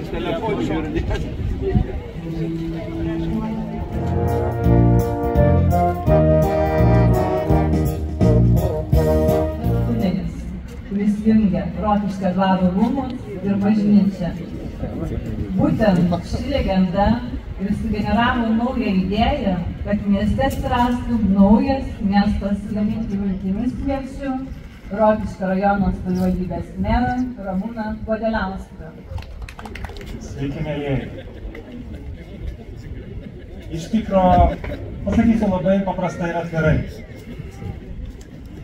Ant telefonų žiūrėt. Tunelis, kuris jungia Rokiškio dvaro rūmus ir bažnyčią. Būtent ši legenda ir sugeneravo naują idėją, kad mieste atsirastų naujas miestas gaminti viltimis kviečiu Rokiškio rajono savivaldybės merą Ramūną Godeliauską. Sveiki, mielieji. Iš tikro, pasakysiu labai paprastai ir atvirai.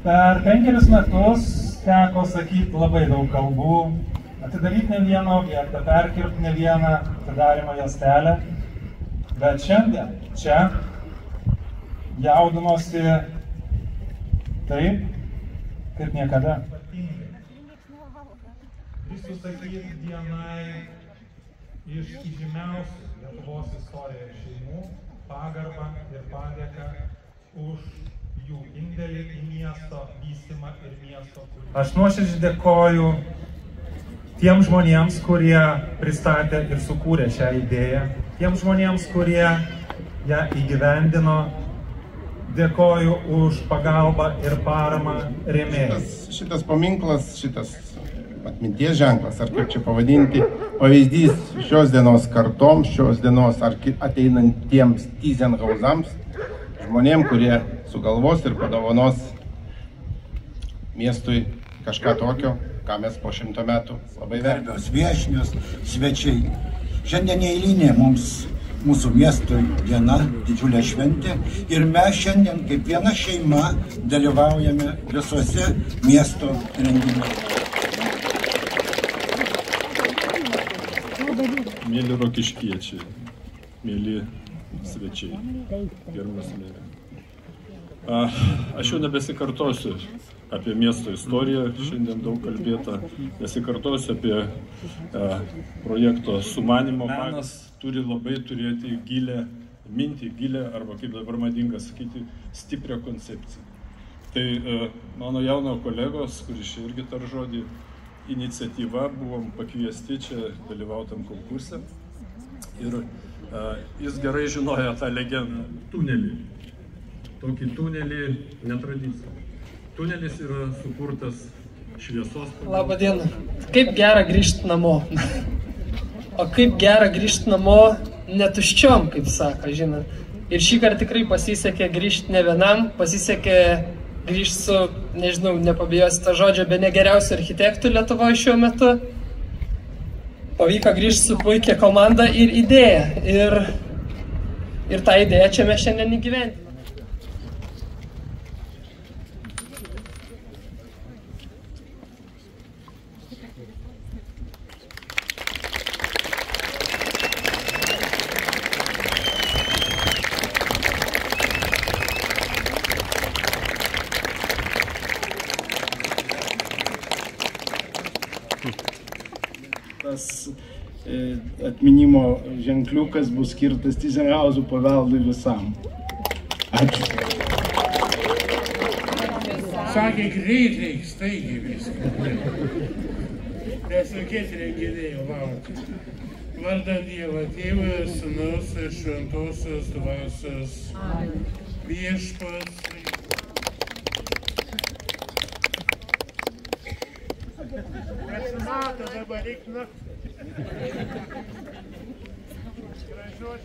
Per 5 metus teko sakyti labai daug kalbų, atidaryti ne vieną objektą, perkirpti ne vieną atidarymo juostelę, bet šiandien čia jaudinuosi taip, kaip niekada. Visų sakyti dienai iš įžymiausių Lietuvos istorijoje šeimų pagarbą ir padėką už jų indėlį į miesto vystymą ir miesto kūrimą. Aš nuoširdžiai dėkoju tiem žmonėms, kurie pristatė ir sukūrė šią idėją, tiem žmonėms, kurie ją įgyvendino. Dėkoju už pagalbą ir paramą rėmėjams. Šitas paminklas, šitas atminties ženklas, ar kaip čia pavadinti, pavyzdys šios dienos kartoms, šios dienos ar ateinantiems Tyzenhauzams, žmonėm, kurie sugalvos ir padovanos miestui kažką tokio, ką mes po 100 metų labai verbios viešnios, svečiai. Šiandien neeilinė mūsų miestui diena, didžiulė šventė ir mes šiandien kaip viena šeima dalyvaujame visuose miesto renginiuose. Mėly rokiškiečiai, mėly svečiai, gerbiamas merė. Aš jau nebesikartosiu apie miesto istoriją, šiandien daug kalbėta, nesikartosiu apie projekto sumanimo. Menas turi labai turėti gilę mintį, gilę, arba kaip dabar madinga sakyti, stiprią koncepciją. Tai mano jauno kolegos, kuris čia irgi tar žodį, iniciatyva, buvom pakviesti čia dalyvautam konkurse ir jis gerai žinojo tą legendą, tunelį. Tokį tunelį netradicinį. Tunelis yra sukurtas šviesos. Labą dieną. Kaip gera grįžti namo. O kaip gera grįžti namo netuščiom, kaip sako, žinot. Ir šį kartą tikrai pasisekė grįžti ne vienam, pasisekė grįžti su, nežinau, nepabijosiu tą žodžio, be ne geriausių architektų Lietuvoje šiuo metu. Pavyko grįžti su puikia komanda ir idėja. Ir tą idėją čia mes šiandien įgyvendiname. Tas atminimo ženkliukas bus skirtas Tyzenhauzų paveldui visam. Ačiū. Sakė greitai, staigiai viską. Nesakėti renginiai laukia. Vardan Dievo Tėvo ir Sūnaus ir Šventosios Dvasios Viešpats. Nesimato dabar reik nakti. Gražios